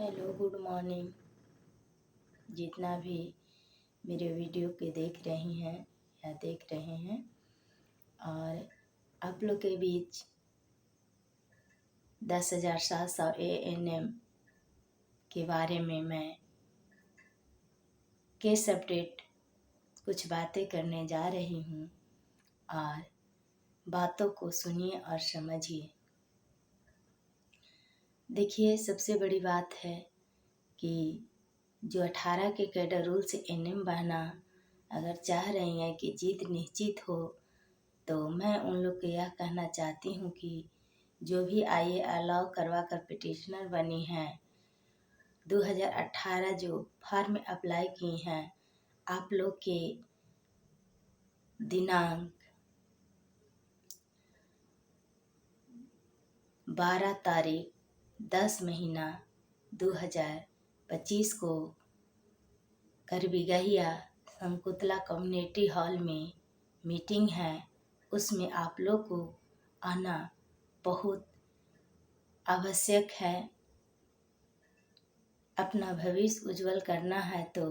Hello, good morning. जितना भी मेरे वीडियो के देख रही हैं या देख रहे हैं, और आप लोग के बीच 10,700 ANM के बारे में मैं केस अपडेट कुछ बातें करने जा रही हूँ, और बातों को सुनिए और समझिए। देखिए, सबसे बड़ी बात है कि जो 18 के कैडर रूल से NM बहना अगर चाह रही हैं कि जीत निश्चित हो, तो मैं उन लोग को यह कहना चाहती हूँ कि जो भी IA अलाउ करवा कर पिटिशनर बनी हैं, 2018 जो फॉर्म अप्लाई की हैं, आप लोग के दिनांक 12 तारीख 10 महीना 2025 को करबिगहिया संकुतला कम्युनिटी हॉल में मीटिंग है। उसमें आप लोग को आना बहुत आवश्यक है। अपना भविष्य उज्जवल करना है तो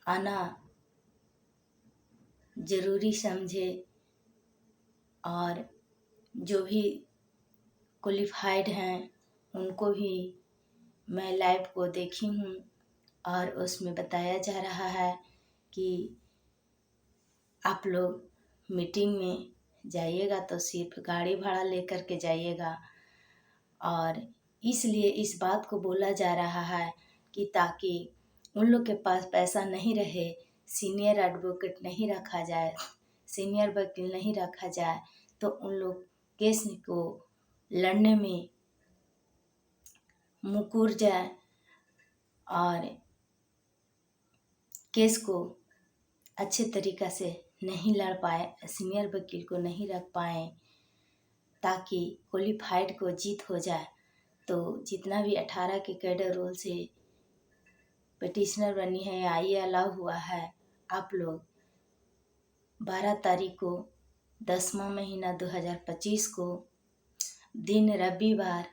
आना जरूरी समझे। और जो भी क्वालिफाइड हैं उनको भी मैं लाइव को देखी हूँ, और उसमें बताया जा रहा है कि आप लोग मीटिंग में जाइएगा तो सिर्फ गाड़ी भाड़ा लेकर के जाइएगा। और इसलिए इस बात को बोला जा रहा है कि ताकि उन लोग के पास पैसा नहीं रहे, सीनियर एडवोकेट नहीं रखा जाए, सीनियर वकील नहीं रखा जाए, तो उन लोग केस को लड़ने में मुकर जाए और केस को अच्छे तरीक़ा से नहीं लड़ पाए, सीनियर वकील को नहीं रख पाए, ताकि क्वालिफाइड को जीत हो जाए। तो जितना भी 18 के कैडर रोल से पिटिशनर बनी है या IA अलाउ हुआ है, आप लोग 12 तारीख को 10वां महीना 2025 को दिन रविवार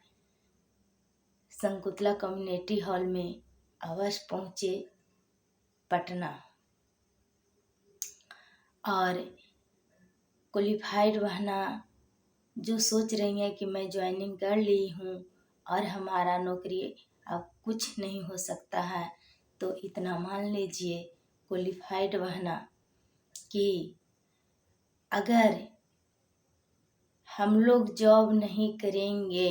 संकुतला कम्युनिटी हॉल में अवश्य पहुँचे पटना। और क्वालिफाइड बहना जो सोच रही हैं कि मैं ज्वाइनिंग कर ली हूँ और हमारा नौकरी अब कुछ नहीं हो सकता है, तो इतना मान लीजिए क्वालिफाइड बहना कि अगर हम लोग जॉब नहीं करेंगे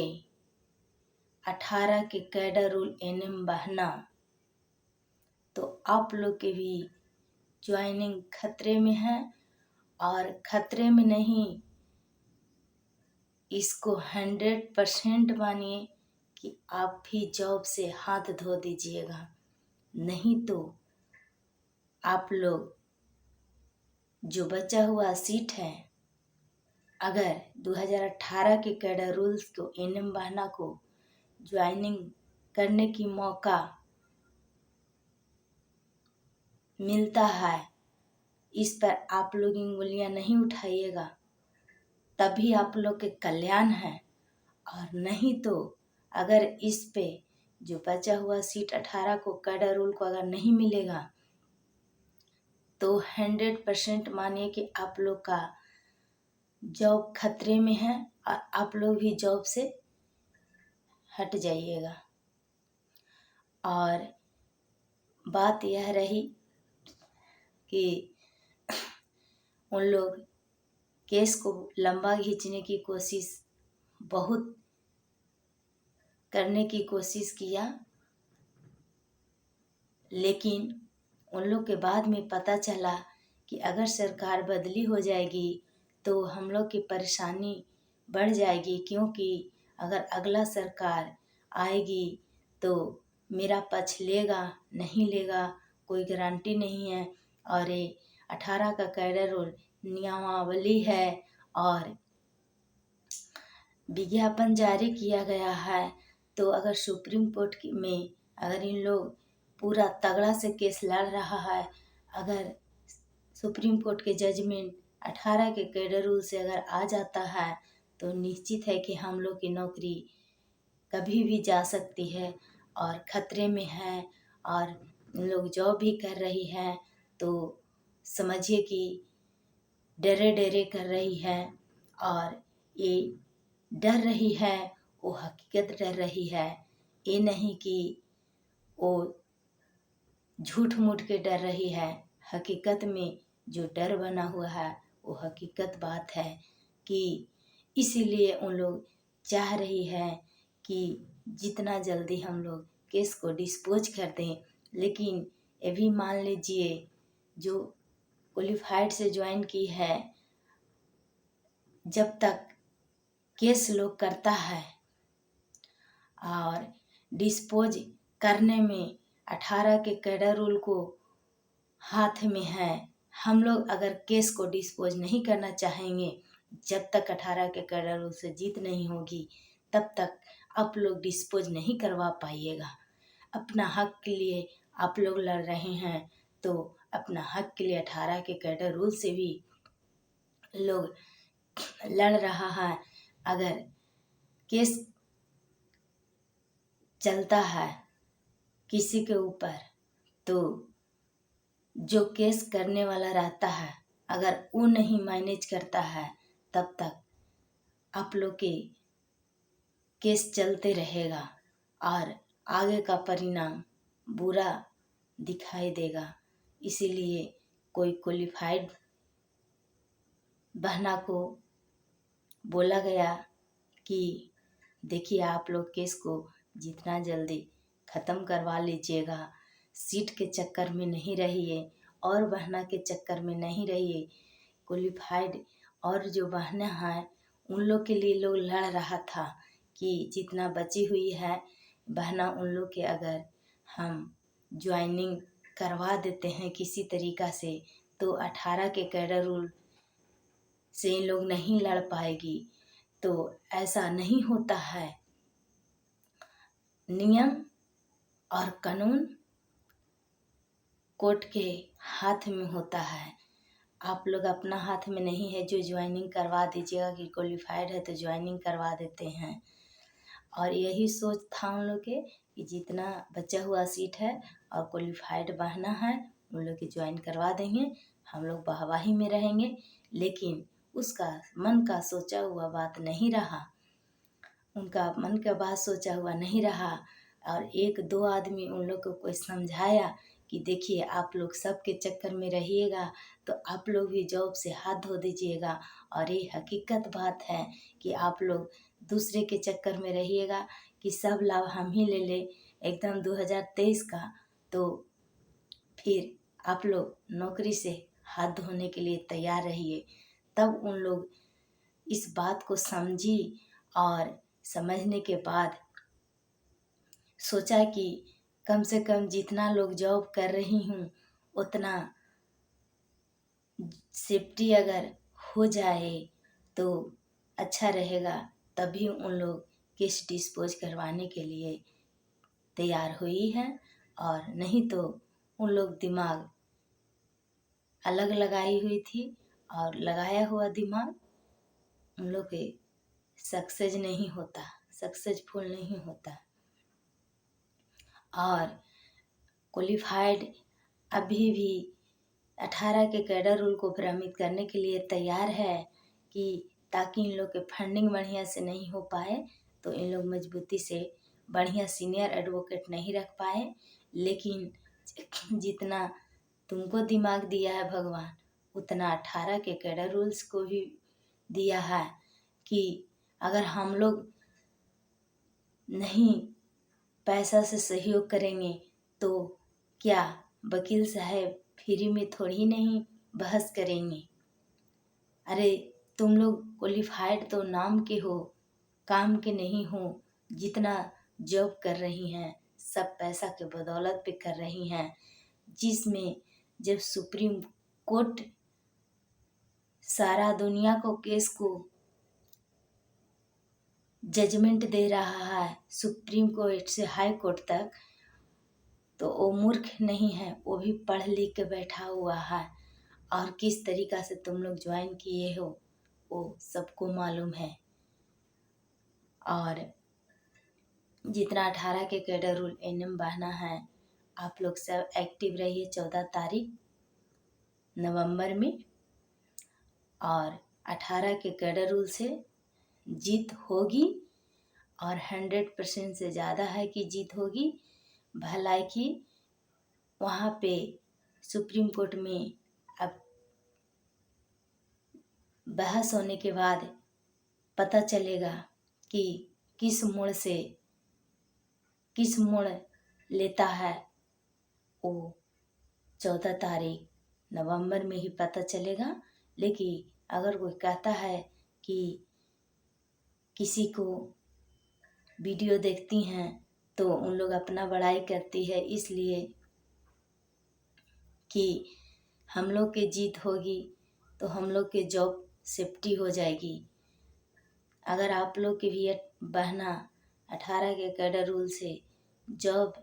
18 के कैडर रूल NM बहना, तो आप लोग के भी ज्वाइनिंग खतरे में है। और खतरे में नहीं, इसको 100% मानिए कि आप भी जॉब से हाथ धो दीजिएगा, नहीं तो आप लोग जो बचा हुआ सीट है, अगर 2018 के कैडर रूल्स को NM बहना को ज्वाइनिंग करने की मौका मिलता है, इस पर आप लोग इंगलियां नहीं उठाइएगा, तभी आप लोग के कल्याण है। और नहीं तो अगर इस पे जो बचा हुआ सीट 18 को कैडर रूल को अगर नहीं मिलेगा, तो 100% मानिए कि आप लोग का जॉब खतरे में है और आप लोग भी जॉब से हट जाइएगा। और बात यह रही कि उन लोग केस को लंबा खींचने की कोशिश बहुत करने की कोशिश किया, लेकिन उन लोग के बाद में पता चला कि अगर सरकार बदली हो जाएगी तो हम लोग की परेशानी बढ़ जाएगी, क्योंकि अगर अगला सरकार आएगी तो मेरा पक्ष लेगा नहीं लेगा कोई गारंटी नहीं है। और ये 18 का कैडर रूल नियमावली है और विज्ञापन जारी किया गया है, तो अगर सुप्रीम कोर्ट में अगर इन लोग पूरा तगड़ा से केस लड़ रहा है, अगर सुप्रीम कोर्ट के जजमेंट 18 के कैडर रूल से अगर आ जाता है, तो निश्चित है कि हम लोग की नौकरी कभी भी जा सकती है और खतरे में है, और लोग जॉब भी कर रही है तो समझिए कि डरे डरे कर रही है। और ये डर रही है, वो हकीकत डर रही है, ये नहीं कि वो झूठ मूठ के डर रही है। हकीकत में जो डर बना हुआ है वो हकीकत बात है कि इसीलिए उन लोग चाह रही है कि जितना जल्दी हम लोग केस को डिस्पोज कर दें। लेकिन ये भी मान लीजिए जो क्वालिफाइड से ज्वाइन की है, जब तक केस लोग करता है और डिस्पोज करने में 18 के कैडर रूल को हाथ में है। हम लोग अगर केस को डिस्पोज नहीं करना चाहेंगे, जब तक 18 के कैडर रूल से जीत नहीं होगी तब तक आप लोग डिस्पोज नहीं करवा पाइएगा। अपना हक के लिए आप लोग लड़ रहे हैं तो अपना हक के लिए 18 के कैडर रूल से भी लोग लड़ रहा है। अगर केस चलता है किसी के ऊपर तो जो केस करने वाला रहता है, अगर वो नहीं मैनेज करता है तब तक आप लोग के केस चलते रहेगा और आगे का परिणाम बुरा दिखाई देगा। इसीलिए कोई क्वालिफाइड बहना को बोला गया कि देखिए आप लोग केस को जितना जल्दी ख़त्म करवा लीजिएगा, सीट के चक्कर में नहीं रहिए और बहना के चक्कर में नहीं रहिए। क्वालिफाइड और जो बहनें हैं उन लोग के लिए लोग लड़ रहा था कि जितना बची हुई है बहना उन लोग के अगर हम ज्वाइनिंग करवा देते हैं किसी तरीक़ा से तो 18 के कैडर रूल से इन लोग नहीं लड़ पाएगी। तो ऐसा नहीं होता है। नियम और कानून कोर्ट के हाथ में होता है, आप लोग अपना हाथ में नहीं है। जो ज्वाइनिंग करवा दीजिएगा कि क्वालिफाइड है तो ज्वाइनिंग करवा देते हैं। और यही सोच था उन लोग के कि जितना बचा हुआ सीट है और क्वालिफाइड बहना है उन लोग की ज्वाइन करवा देंगे, हम लोग वाहवाही में रहेंगे। लेकिन उसका मन का सोचा हुआ बात नहीं रहा, उनका मन का बात सोचा हुआ नहीं रहा। और एक दो आदमी उन लोग को कोई समझाया कि देखिए आप लोग सबके चक्कर में रहिएगा तो आप लोग भी जॉब से हाथ धो दीजिएगा। और ये हकीकत बात है कि आप लोग दूसरे के चक्कर में रहिएगा कि सब लाभ हम ही ले ले एकदम 2023 का, तो फिर आप लोग नौकरी से हाथ धोने के लिए तैयार रहिए। तब उन लोग इस बात को समझी और समझने के बाद सोचा कि कम से कम जितना लोग जॉब कर रही हूँ उतना सेफ्टी अगर हो जाए तो अच्छा रहेगा। तभी उन लोग केस डिस्पोज करवाने के लिए तैयार हुई है। और नहीं तो उन लोग दिमाग अलग लगाई हुई थी और लगाया हुआ दिमाग उन लोग के सक्सेस नहीं होता, सक्सेसफुल नहीं होता। और क्वालिफाइड अभी भी 18 के कैडर रूल को भ्रमित करने के लिए तैयार है कि ताकि इन लोग के फंडिंग बढ़िया से नहीं हो पाए तो इन लोग मजबूती से बढ़िया सीनियर एडवोकेट नहीं रख पाए। लेकिन जितना तुमको दिमाग दिया है भगवान उतना 18 के कैडर रूल्स को भी दिया है कि अगर हम लोग नहीं पैसा से सहयोग करेंगे तो क्या वकील साहब फ्री में थोड़ी नहीं बहस करेंगे। अरे तुम लोग क्वालिफाइड तो नाम के हो, काम के नहीं हो। जितना जॉब कर रही हैं सब पैसा के बदौलत पे कर रही हैं, जिसमें जब सुप्रीम कोर्ट सारा दुनिया को केस को जजमेंट दे रहा है, सुप्रीम कोर्ट से हाई कोर्ट तक, तो वो मूर्ख नहीं है, वो भी पढ़ लिख के बैठा हुआ है। और किस तरीक़ा से तुम लोग ज्वाइन किए हो वो सबको मालूम है। और जितना 18 के कैडर रूल एनएम बहना है, आप लोग सब एक्टिव रहिए 14 तारीख नवंबर में। और 18 के कैडर रूल से जीत होगी और 100% से ज़्यादा है कि जीत होगी। भलाई की वहाँ पे सुप्रीम कोर्ट में अब बहस होने के बाद पता चलेगा कि किस मोड़ लेता है, वो 14 तारीख नवंबर में ही पता चलेगा। लेकिन अगर कोई कहता है कि किसी को वीडियो देखती हैं तो उन लोग अपना बड़ाई करती है, इसलिए कि हम लोग की जीत होगी तो हम लोग के जॉब सेफ्टी हो जाएगी। अगर आप लोग की भी बहना 18 के कैडर रूल से जॉब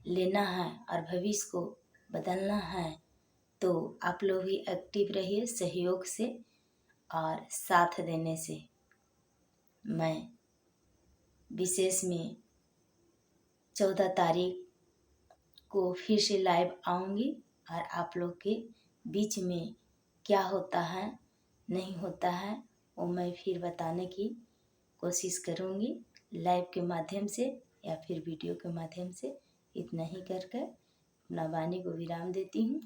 लेना है और भविष्य को बदलना है तो आप लोग भी एक्टिव रहिए सहयोग से और साथ देने से। मैं विशेष में 14 तारीख को फिर से लाइव आऊँगी और आप लोग के बीच में क्या होता है नहीं होता है वो मैं फिर बताने की कोशिश करूँगी लाइव के माध्यम से या फिर वीडियो के माध्यम से। इतना ही कर अपना वाणी को विराम देती हूँ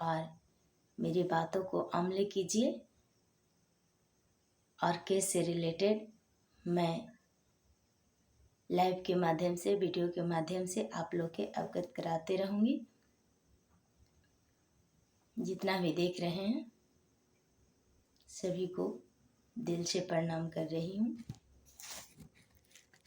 और मेरी बातों को अमल कीजिए और केस से रिलेटेड मैं लाइव के माध्यम से वीडियो के माध्यम से आप लोग के अवगत कराते रहूँगी। जितना भी देख रहे हैं सभी को दिल से प्रणाम कर रही हूँ।